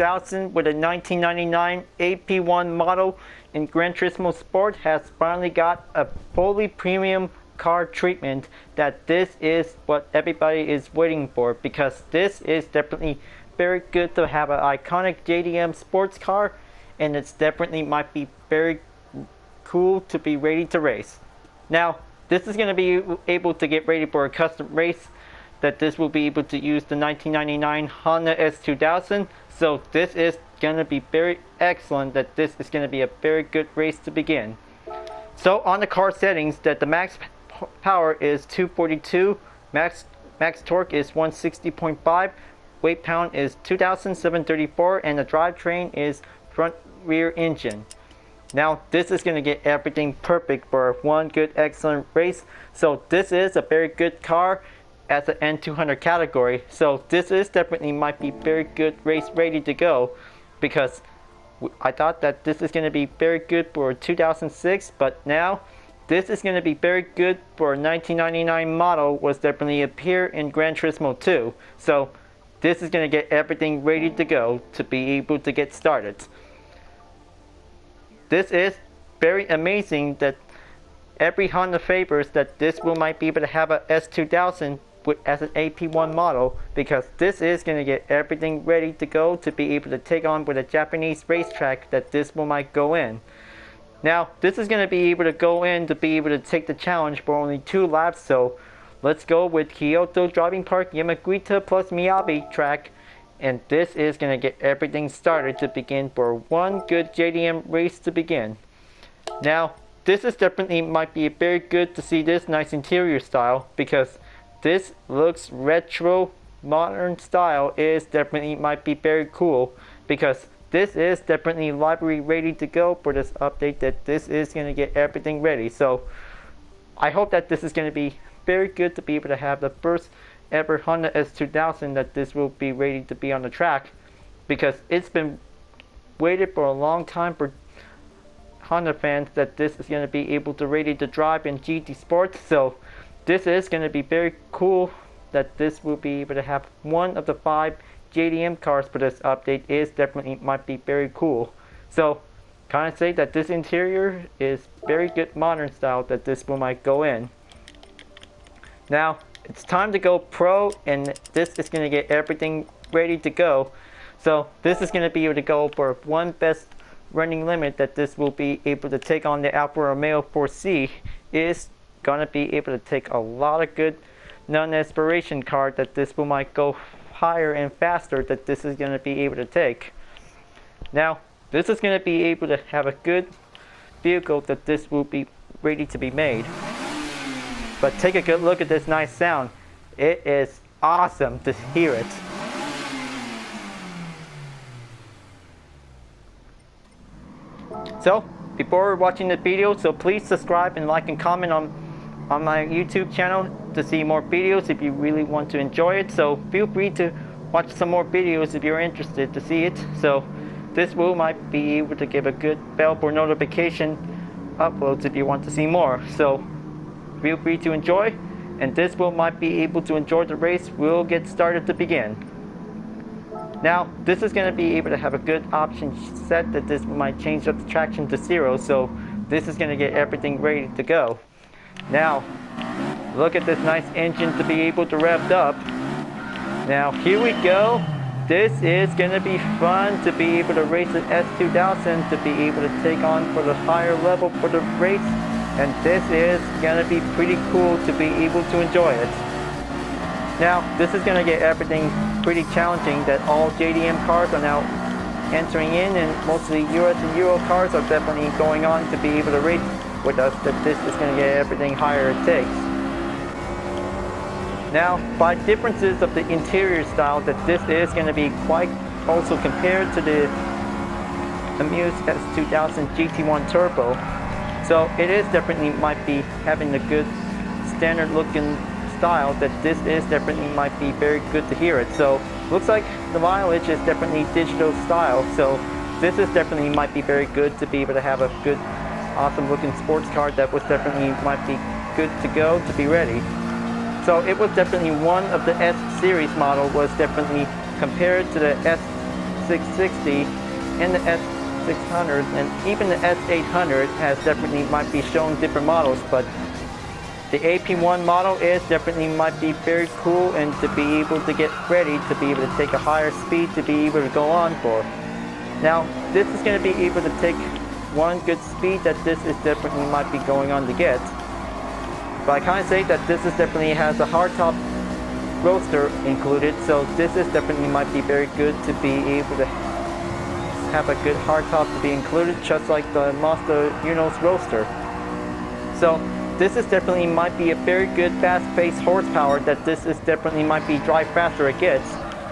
S2000 with a 1999 AP1 model in Gran Turismo Sport has finally got a fully premium car treatment. That this is what everybody is waiting for, because this is definitely very good to have an iconic JDM sports car, and it's definitely might be very cool to be ready to race. Now this is going to be able to get ready for a custom race, that this will be able to use the 1999 Honda S2000. So this is going to be very excellent, that this is going to be a very good race to begin. So on the car settings, that the max power is 242, max torque is 160.5, weight pound is 2,734, and the drivetrain is front rear engine. Now this is going to get everything perfect for one good excellent race. So this is a very good car as an N200 category. So this is definitely might be very good race ready to go, because I thought that this is going to be very good for 2006, but now this is going to be very good for a 1999 model, was definitely appear in Gran Turismo 2. So this is going to get everything ready to go to be able to get started. This is very amazing that every Honda favors that this will might be able to have a S2000 as an AP1 model, because this is going to get everything ready to go to be able to take on with a Japanese racetrack that this will might go in. Now this is going to be able to go in to be able to take the challenge for only 2 laps. So let's go with Kyoto Driving Park Yamaguita plus Miyabi track, and this is going to get everything started to begin for one good JDM race to begin. Now this is definitely might be very good to see this nice interior style, because this looks retro modern style is definitely might be very cool, because this is definitely library ready to go for this update, that this is going to get everything ready. So I hope that this is going to be very good to be able to have the first ever Honda S2000, that this will be ready to be on the track, because it's been waited for a long time for Honda fans, that this is going to be able to ready to drive in GT Sports. So this is going to be very cool, that this will be able to have one of the 5 JDM cars for this update. Is definitely might be very cool. So kind of say that this interior is very good modern style, that this will might go in. Now it's time to go pro, and this is going to get everything ready to go. So this is going to be able to go for one best running limit, that this will be able to take on the Alfa Romeo 4C. Is gonna be able to take a lot of good non-aspiration car, that this will might go higher and faster, that this is going to be able to take. Now this is going to be able to have a good vehicle, that this will be ready to be made. But take a good look at this nice sound. It is awesome to hear it. So before watching the video, so please subscribe and like and comment on my YouTube channel to see more videos if you really want to enjoy it. So feel free to watch some more videos if you're interested to see it. So this will might be able to give a good bell for notification uploads if you want to see more. So feel free to enjoy, and this will might be able to enjoy the race. We'll get started to begin. Now this is going to be able to have a good option set, that this might change up the traction to 0. So this is going to get everything ready to go. Now look at this nice engine to be able to rev up. Now here we go. This is going to be fun to be able to race an S2000, to be able to take on for the higher level for the race, and this is going to be pretty cool to be able to enjoy it. Now this is going to get everything pretty challenging, that all JDM cars are now entering in, and mostly US and Euro cars are definitely going on to be able to race with us, that this is going to get everything higher it takes. Now by differences of the interior style, that this is going to be quite also compared to the Amuse S2000 GT1 Turbo. So it is definitely might be having a good standard looking style, that this is definitely might be very good to hear it. So looks like the mileage is definitely digital style, so this is definitely might be very good to be able to have a good awesome looking sports car, that was definitely might be good to go to be ready. So it was definitely one of the S series model, was definitely compared to the S660 and the S600 and even the S800 has definitely might be shown different models, but the AP1 model is definitely might be very cool, and to be able to get ready to be able to take a higher speed to be able to go on for. Now this is going to be able to take one good speed that this is definitely might be going on to get. But I kind of say that this is definitely has a hardtop roadster included, so this is definitely might be very good to be able to have a good hardtop to be included, just like the Mazda Uno's roadster. So this is definitely might be a very good fast-paced horsepower that this is definitely might be drive faster it gets.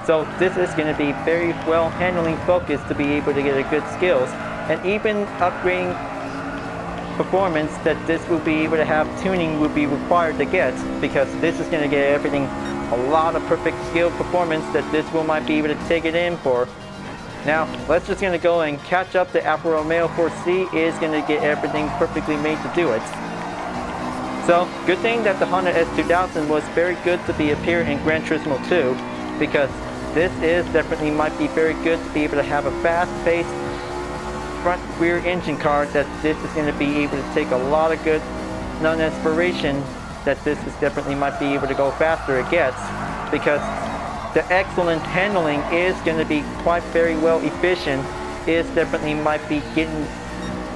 So this is going to be very well handling focused to be able to get a good skills, and even upgrading performance that this will be able to have tuning will be required to get, because this is going to get everything a lot of perfect skill performance that this will might be able to take it in for. Now let's just going to go and catch up. The Alfa Romeo 4C is going to get everything perfectly made to do it. So good thing that the Honda S2000 was very good to be appear in Gran Turismo 2, because this is definitely might be very good to be able to have a fast-paced front rear engine car that this is going to be able to take a lot of good non-inspiration that this is definitely might be able to go faster it gets, because the excellent handling is going to be quite very well efficient, is definitely might be getting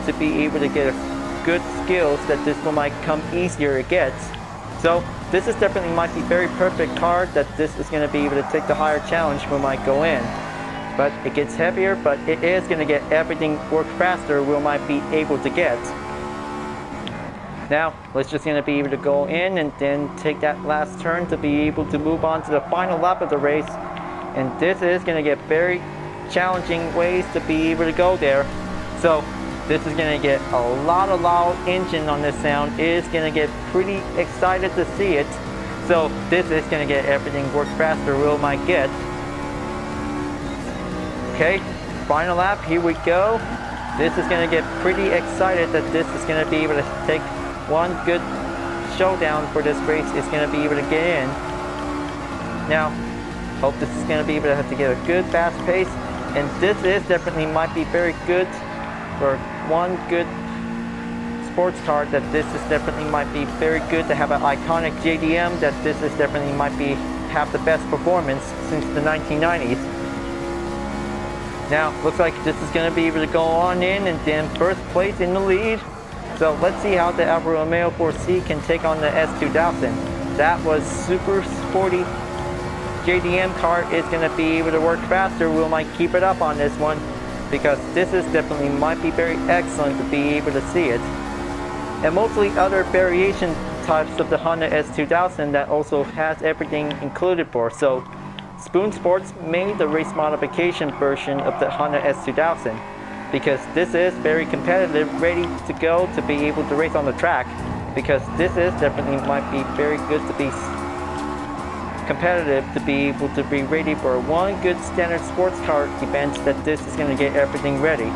to be able to get a good skills that this will might come easier it gets. So this is definitely might be very perfect car that this is going to be able to take the higher challenge when might go in. But it gets heavier, but it is going to get everything work faster we might be able to get. Now let's just going to be able to go in and then take that last turn to be able to move on to the final lap of the race, and this is going to get very challenging ways to be able to go there. So this is going to get a lot of loud engine on this sound, is going to get pretty excited to see it. So this is going to get everything work faster we might get. Okay, final lap, here we go. This is going to get pretty excited that this is going to be able to take one good showdown for this race. Is going to be able to get in. Now, hope this is going to be able to have to get a good fast pace, and this is definitely might be very good for one good sports car that this is definitely might be very good to have an iconic JDM that this is definitely might be have the best performance since the 1990s. Now, looks like this is going to be able to go on in and then first place in the lead. So let's see how the Alfa Romeo 4C can take on the S2000. That was super sporty JDM car is going to be able to work faster. We might keep it up on this one, because this is definitely might be very excellent to be able to see it. And mostly other variation types of the Honda S2000 that also has everything included for. So Spoon Sports made the race modification version of the Honda S2000, because this is very competitive, ready to go to be able to race on the track, because this is definitely might be very good to be competitive, to be able to be ready for one good standard sports car event that this is going to get everything ready.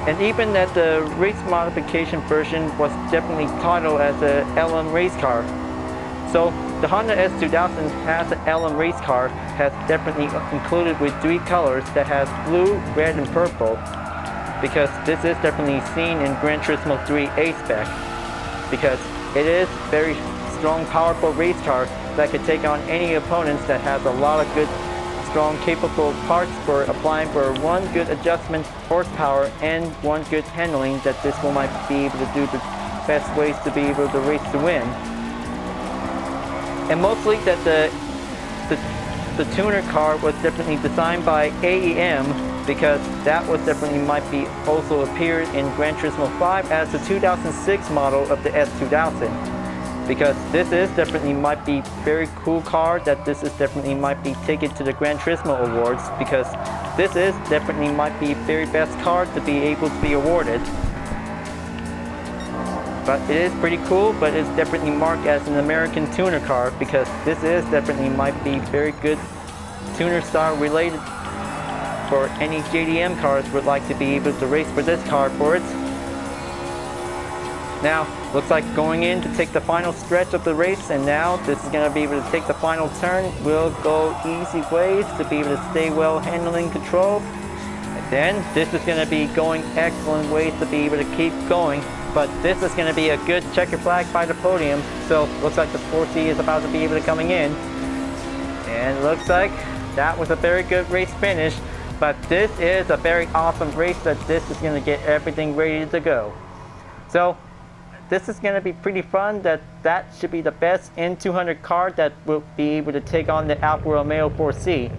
And even that the race modification version was definitely titled as a LM race car. So the Honda S2000 has an LM race car, has definitely included with 3 colors that has blue, red, and purple, because this is definitely seen in Gran Turismo 3 A-Spec, because it is very strong, powerful race car that could take on any opponents that has a lot of good, strong, capable parts for applying for one good adjustment horsepower and one good handling that this will might be able to do the best ways to be able to race to win. And mostly that the tuner car was definitely designed by AEM, because that was definitely might be also appeared in Gran Turismo 5 as the 2006 model of the S2000, because this is definitely might be very cool car that this is definitely might be taken to the Gran Turismo Awards, because this is definitely might be very best car to be able to be awarded. But it is pretty cool, but it's definitely marked as an American tuner car, because this is definitely might be very good tuner style related for any JDM cars would like to be able to race for this car for it. Now, looks like going in to take the final stretch of the race, and now this is going to be able to take the final turn. We'll go easy ways to be able to stay well handling control. And then this is going to be going excellent ways to be able to keep going. But this is going to be a good checker flag by the podium. So looks like the 4C is about to be able to coming in. And looks like that was a very good race finish. But this is a very awesome race that this is going to get everything ready to go. So this is going to be pretty fun. That should be the best N200 car that will be able to take on the Alfa Romeo 4C.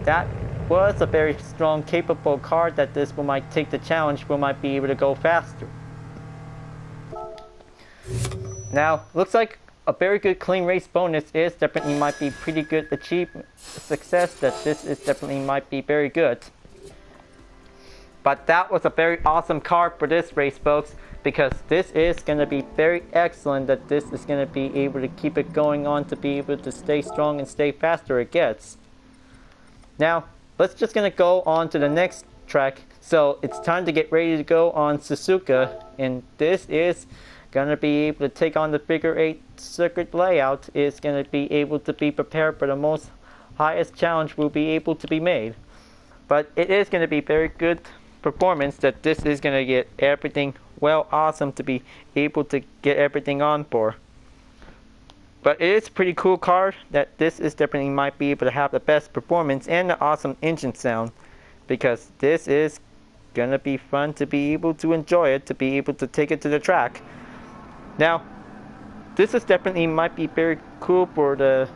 That was a very strong, capable car that this will might take the challenge, will might be able to go faster. Now, looks like a very good clean race bonus is definitely might be pretty good achievement, success that this is definitely might be very good. But that was a very awesome car for this race, folks, because this is going to be very excellent that this is going to be able to keep it going on to be able to stay strong and stay faster it gets. Now, let's just going to go on to the next track. So it's time to get ready to go on Suzuka, and this is going to be able to take on the figure 8 circuit layout. Is going to be able to be prepared for the most highest challenge will be able to be made. But it is going to be very good performance that this is going to get everything well awesome to be able to get everything on for. But it is a pretty cool car that this is definitely might be able to have the best performance and the awesome engine sound, because this is gonna be fun to be able to enjoy it, to be able to take it to the track. Now, this is definitely might be very cool for the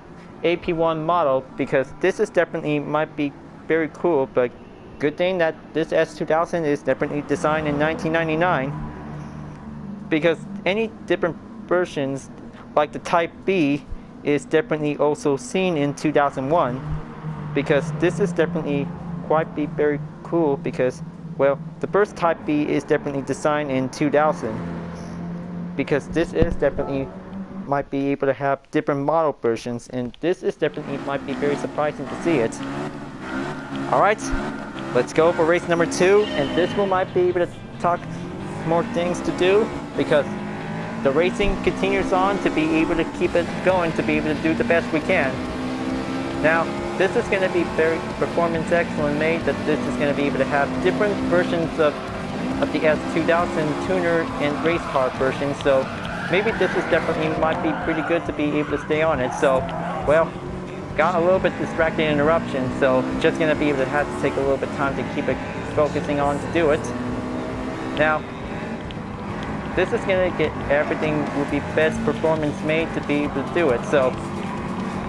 AP1 model, because this is definitely might be very cool, but good thing that this S2000 is definitely designed in 1999, because any different versions like the Type B is definitely also seen in 2001, because this is definitely quite be very cool, because well, the first Type B is definitely designed in 2000, because this is definitely might be able to have different model versions, and this is definitely might be very surprising to see it. Alright, let's go for race number 2, and this one might be able to talk more things to do, because the racing continues on to be able to keep it going, to be able to do the best we can. Now, this is going to be very performance excellent made, that this is going to be able to have different versions of the S2000 tuner and race car version, so maybe this is definitely might be pretty good to be able to stay on it. So, well, got a little bit distracted interruption, so just going to be able to have to take a little bit of time to keep it focusing on to do it. Now, this is going to get everything will be best performance made to be able to do it. So,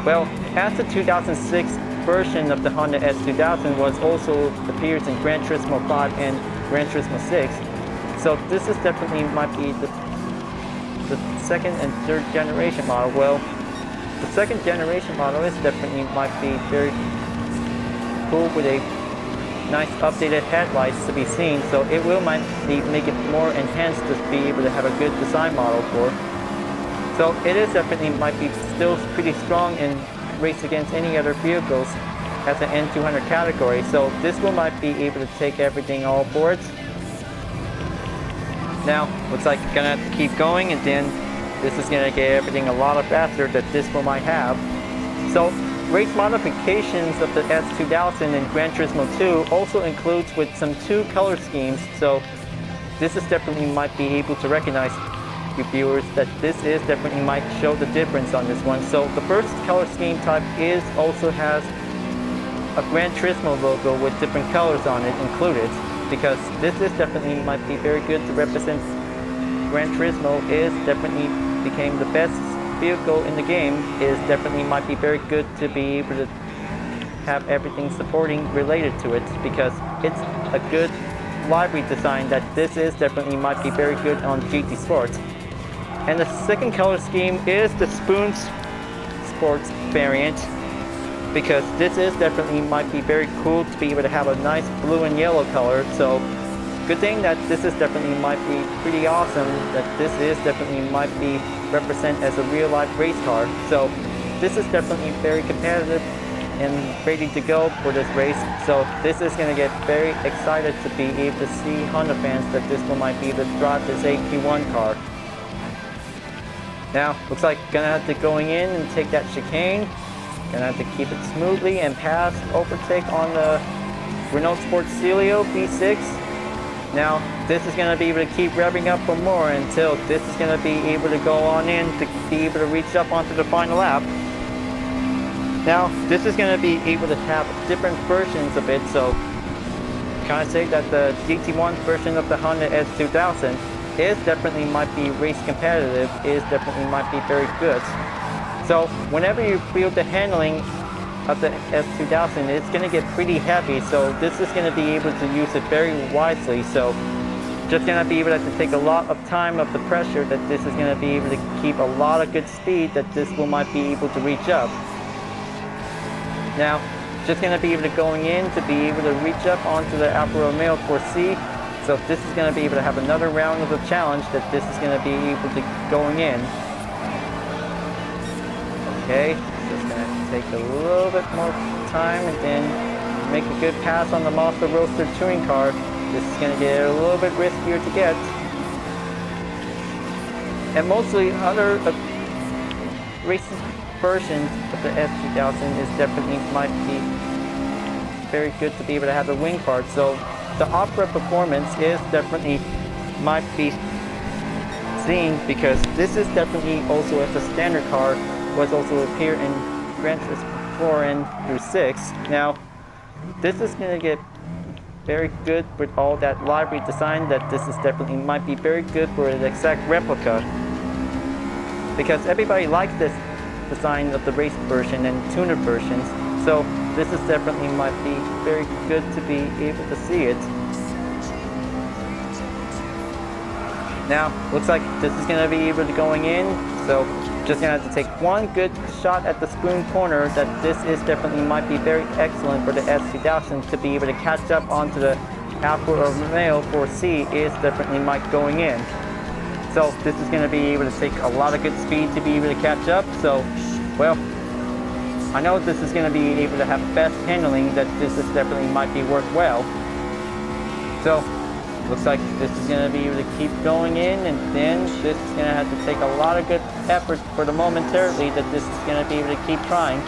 well, as the 2006 version of the Honda S2000 was also appears in Gran Turismo 5 and Gran Turismo 6, so this is definitely might be the second and third generation model. Well, the second generation model is definitely might be very cool with a nice updated headlights to be seen, so it will might make it more enhanced to be able to have a good design model for. So it is definitely might be still pretty strong and race against any other vehicles as an N200 category, so this will might be able to take everything all for it. Now, looks like gonna have to keep going, and then this is gonna get everything a lot faster that this one might have. So race modifications of the S2000 and Gran Turismo 2 also includes with some 2 color schemes, so this is definitely might be able to recognize you viewers that this is definitely might show the difference on this one. So the first color scheme type is also has a Gran Turismo logo with different colors on it included, because this is definitely might be very good to represent Gran Turismo is definitely became the best vehicle in the game, is definitely might be very good to be able to have everything supporting related to it, because it's a good livery design that this is definitely might be very good on GT Sports. And the second color scheme is the Spoons Sports variant, because this is definitely might be very cool to be able to have a nice blue and yellow color. So good thing that this is definitely might be pretty awesome, that this is definitely might be represent as a real life race car. So this is definitely very competitive and ready to go for this race. So this is going to get very excited to be able to see Honda fans that this one might be able to drive this AP1 car. Now, looks like gonna have to going in and take that chicane. Gonna have to keep it smoothly and pass, overtake on the Renault Sport Celio B6. Now, this is gonna be able to keep revving up for more until this is gonna be able to go on in to be able to reach up onto the final lap. Now, this is gonna be able to have different versions of it, so can I say that the GT1 version of the Honda S2000 is definitely might be race competitive, is definitely might be very good. So whenever you feel the handling of the S2000, it's going to get pretty heavy, so this is going to be able to use it very wisely. So just going to be able to take a lot of time of the pressure that this is going to be able to keep a lot of good speed that this will might be able to reach up. Now just going to be able to going in to be able to reach up onto the Alfa Romeo 4C. So this is going to be able to have another round of the challenge that this is going to be able to going in. Okay, just going to take a little bit more time and then make a good pass on the Monster Roadster touring car. This is going to get a little bit riskier to get. And mostly other racing versions of the S2000 is definitely might be very good to be able to have a wing part. So the off-road performance is definitely might be seen because this is definitely also as a standard car was also appear in Gran 4 and through 6. Now this is going to get very good with all that library design that this is definitely might be very good for an exact replica because everybody likes this design of the race version and tuner versions. So this is definitely might be very good to be able to see it. Now, looks like this is going to be able to going in, so just going to have to take one good shot at the spoon corner that this is definitely might be very excellent for the S2000 to be able to catch up onto the Alfa Romeo 4C is definitely might going in. So this is going to be able to take a lot of good speed to be able to catch up, so, well, I know this is going to be able to have best handling, that this is definitely might be work well. So, looks like this is going to be able to keep going in, and then this is going to have to take a lot of good effort for the momentarily that this is going to be able to keep trying.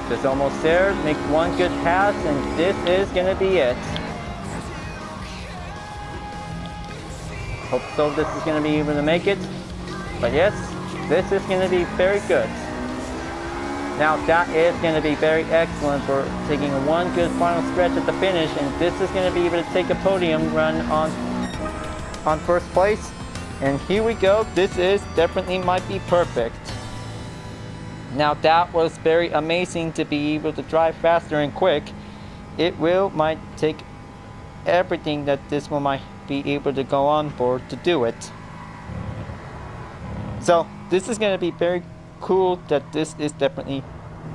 Just almost there, make one good pass, and this is going to be it. Hope so this is going to be able to make it, but yes, this is going to be very good. Now that is going to be very excellent for taking one good final stretch at the finish, and this is going to be able to take a podium run on first place. And here we go, this is definitely might be perfect. Now that was very amazing to be able to drive faster and quick. It will might take everything that this one might be able to go on for to do it. So this is going to be very cool that this is definitely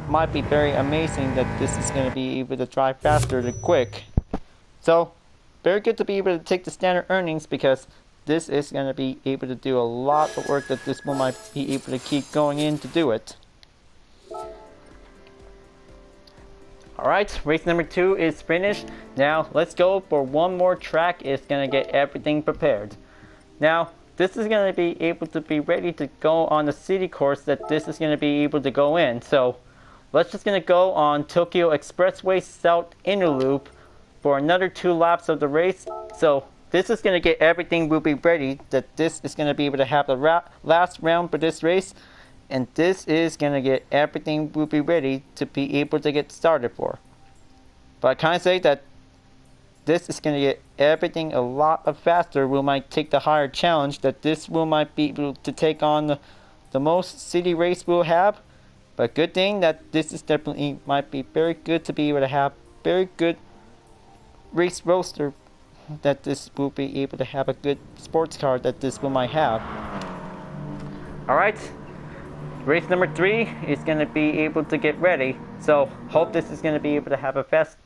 might be very amazing that this is going to be able to drive faster than quick. So very good to be able to take the standard earnings because this is going to be able to do a lot of work that this one might be able to keep going in to do it. Alright, race number 2 is finished. Now let's go for one more track. It's going to get everything prepared. Now this is going to be able to be ready to go on the city course that this is going to be able to go in. So let's just going to go on Tokyo Expressway South Inner Loop for another 2 laps of the race. So this is going to get everything will be ready that this is going to be able to have the last round for this race. And this is going to get everything will be ready to be able to get started for. But can I say that this is going to get everything a lot faster. We might take the higher challenge that this will might be able to take on the most city race we'll have. But good thing that this is definitely might be very good to be able to have very good race roadster that this will be able to have a good sports car that this will might have. Alright. Race number 3 is going to be able to get ready. So hope this is going to be able to have a fast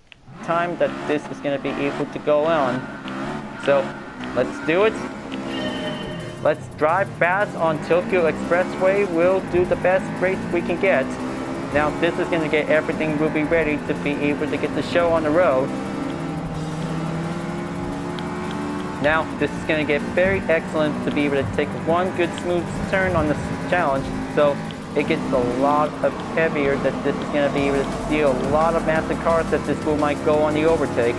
time that this is going to be able to go on. So let's do it. Let's drive fast on Tokyo Expressway. We'll do the best race we can get. Now this is going to get everything will be ready to be able to get the show on the road. Now this is going to get very excellent to be able to take one good smooth turn on this challenge. So it gets a lot of heavier that this is going to be able to deal a lot of massive cars that this wheel might go on the overtake.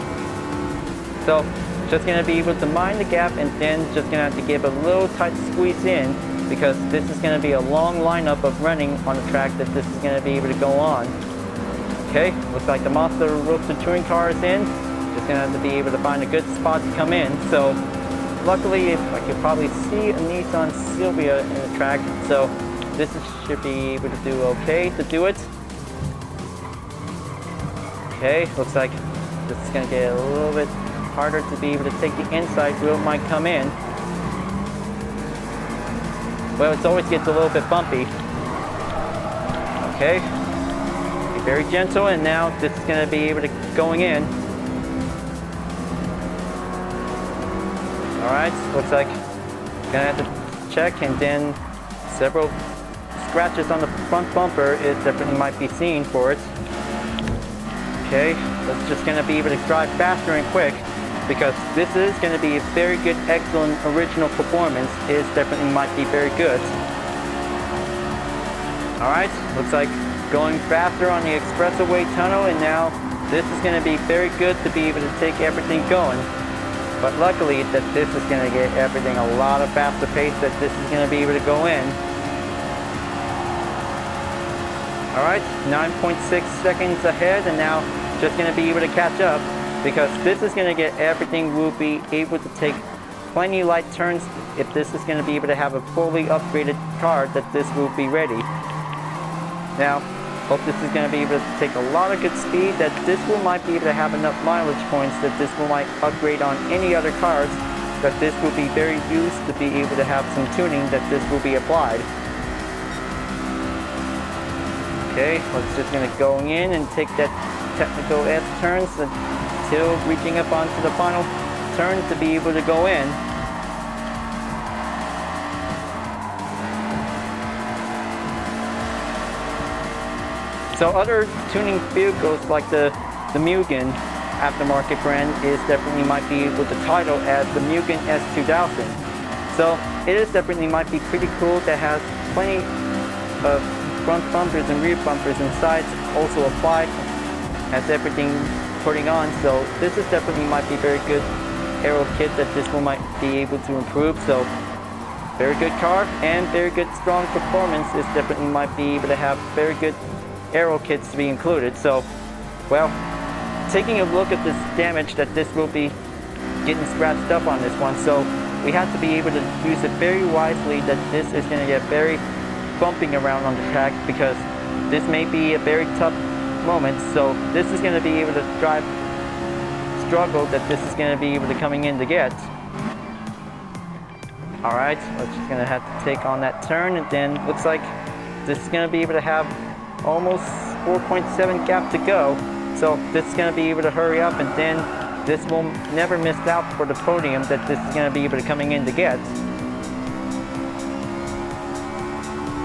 So just going to be able to mind the gap and then just going to have to give a little tight squeeze in, because this is going to be a long lineup of running on the track that this is going to be able to go on. Okay, looks like the Monster Roadster Touring car is in. Just going to have to be able to find a good spot to come in. So luckily, if I could probably see a Nissan Silvia in the track, so this should be able to do okay to do it. Okay, looks like this is going to get a little bit harder to be able to take the inside wheel might come in. Well, it always gets a little bit bumpy. Okay, be very gentle, and now this is going to be able to going in. Alright, looks like gonna have to check, and then several scratches on the front bumper is definitely might be seen for it. Okay, that's just gonna be able to drive faster and quick, because this is gonna be a very good, excellent original performance. It definitely might be very good. Alright, looks like going faster on the expressway tunnel, and now this is gonna be very good to be able to take everything going. But luckily that this is going to get everything a lot of faster pace that this is going to be able to go in. Alright, 9.6 seconds ahead, and now just going to be able to catch up, because this is going to get everything. We'll be able to take plenty of light turns if this is going to be able to have a fully upgraded car that this will be ready. Now, hope this is going to be able to take a lot of good speed, that this will might be able to have enough mileage points that this will might upgrade on any other cars, that this will be very used to be able to have some tuning that this will be applied. Okay, let's just going to go in and take that technical S turns until reaching up onto the final turn to be able to go in. So other tuning vehicles like the Mugen aftermarket brand is definitely might be able to title as the Mugen S2000. So it is definitely might be pretty cool that has plenty of front bumpers and rear bumpers and sides also applied, has everything putting on. So this is definitely might be very good aero kit that this one might be able to improve. So very good car and very good strong performance is definitely might be able to have very good aero kits to be included. So, well, taking a look at this damage that this will be getting scratched up on this one, so we have to be able to use it very wisely, that this is going to get very bumping around on the track, because this may be a very tough moment. So this is going to be able to drive struggle that this is going to be able to coming in to get. Alright, we're just going to have to take on that turn, and then looks like this is going to be able to have almost 4.7 gap to go. So this is going to be able to hurry up, and then this will never miss out for the podium that this is going to be able to coming in to get.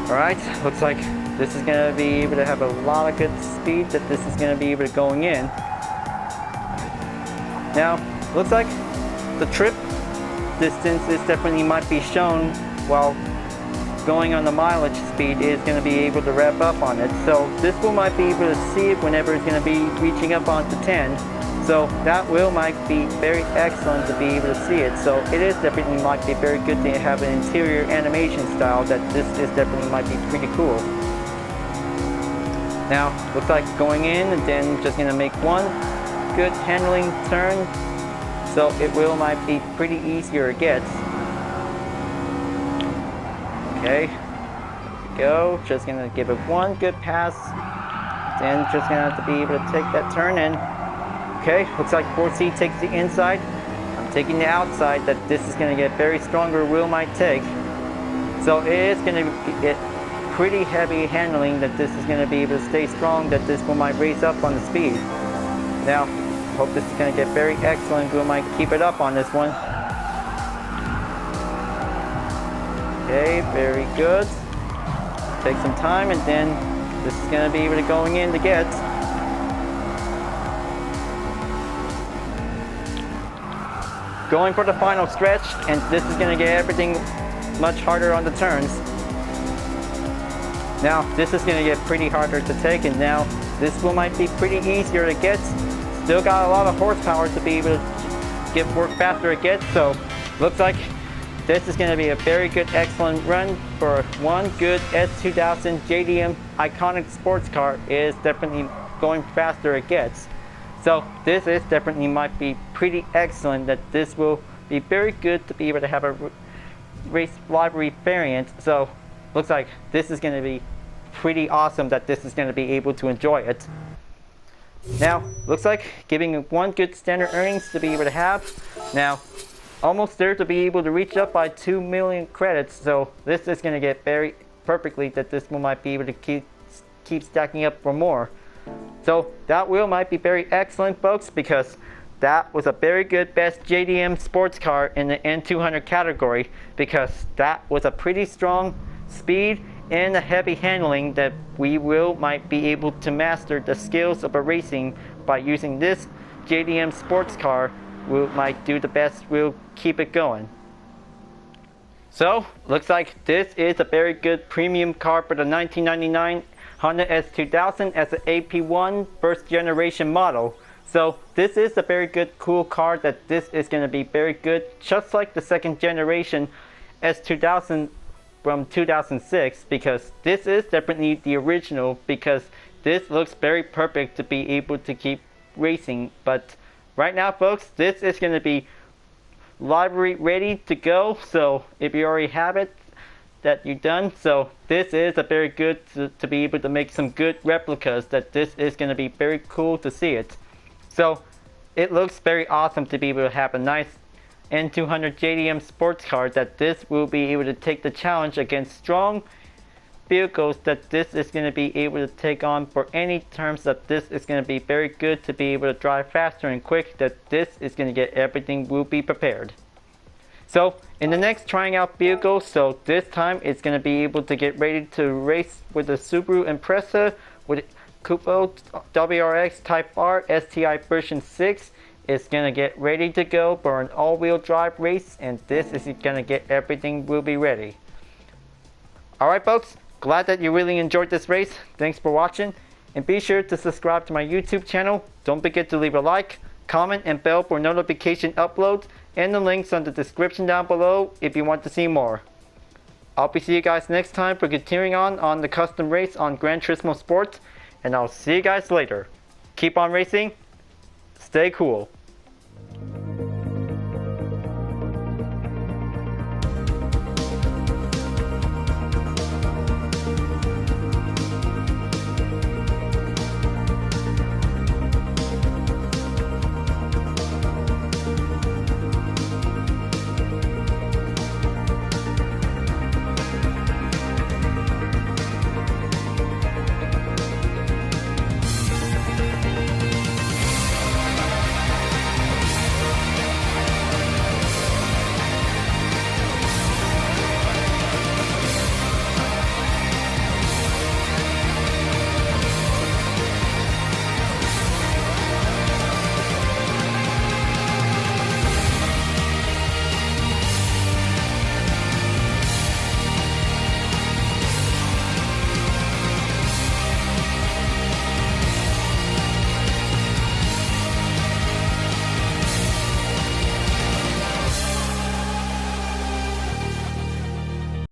Alright, looks like this is going to be able to have a lot of good speed that this is going to be able to going in. Now, looks like the trip distance is definitely might be shown while going on the mileage speed is going to be able to wrap up on it. So this will might be able to see it whenever it's going to be reaching up onto 10. So that will might be very excellent to be able to see it. So it is definitely might be very good to have an interior animation style that this is definitely might be pretty cool. Now, looks like going in, and then just going to make one good handling turn. So it will might be pretty easier to get. Okay, there we go. Just gonna give it one good pass. Then just gonna have to be able to take that turn in. Okay, looks like 4C takes the inside. I'm taking the outside, that this is gonna get very stronger wheel might take. So it is gonna get pretty heavy handling that this is gonna be able to stay strong, that this will might raise up on the speed. Now, hope this is gonna get very excellent. We might keep it up on this one. Okay, very good. Take some time, and then this is going to be able to going in to get. going for the final stretch, and this is going to get everything much harder on the turns. Now this is going to get pretty harder to take, and now this one might be pretty easier to get. Still got a lot of horsepower to be able to get work faster to get, so looks like this is going to be a very good, excellent run for one good S2000 JDM iconic sports car. Is definitely going faster it gets. So this is definitely might be pretty excellent, that this will be very good to be able to have a race livery variant. So looks like this is going to be pretty awesome, that this is going to be able to enjoy it. Now looks like giving one good standard earnings to be able to have. Now almost there to be able to reach up by 2 million credits. So this is going to get very perfectly, that this one might be able to keep stacking up for more. So that wheel might be very excellent, folks, because that was a very good best JDM sports car in the N200 category, because that was a pretty strong speed and a heavy handling that we might be able to master the skills of a racing by using this JDM sports car. We might do the best, we'll keep it going. So looks like this is a very good premium car for the 1999 Honda S2000 as an AP1 first generation model. So this is a very good, cool car, that this is going to be very good, just like the second generation S2000 from 2006, because this is definitely the original, because this looks very perfect to be able to keep racing. But right now, folks, this is going to be library ready to go. So if you already have it, that you've done, so this is a very good to be able to make some good replicas, that this is going to be very cool to see it. So it looks very awesome to be able to have a nice N200 JDM sports car, that this will be able to take the challenge against strong vehicles, that this is going to be able to take on for any terms, that this is going to be very good to be able to drive faster and quick, that this is going to get everything will be prepared. So in the next trying out vehicle, so this time it's going to be able to get ready to race with the Subaru Impreza with Cupo WRX Type R STI version 6. It's going to get ready to go for an all-wheel drive race, and this is going to get everything will be ready. Alright folks, glad that you really enjoyed this race. Thanks for watching, and be sure to subscribe to my YouTube channel. Don't forget to leave a like, comment, and bell for notification uploads, and the links on the description down below if you want to see more. I'll be seeing you guys next time for continuing on the custom race on Gran Turismo Sport, and I'll see you guys later. Keep on racing, stay cool.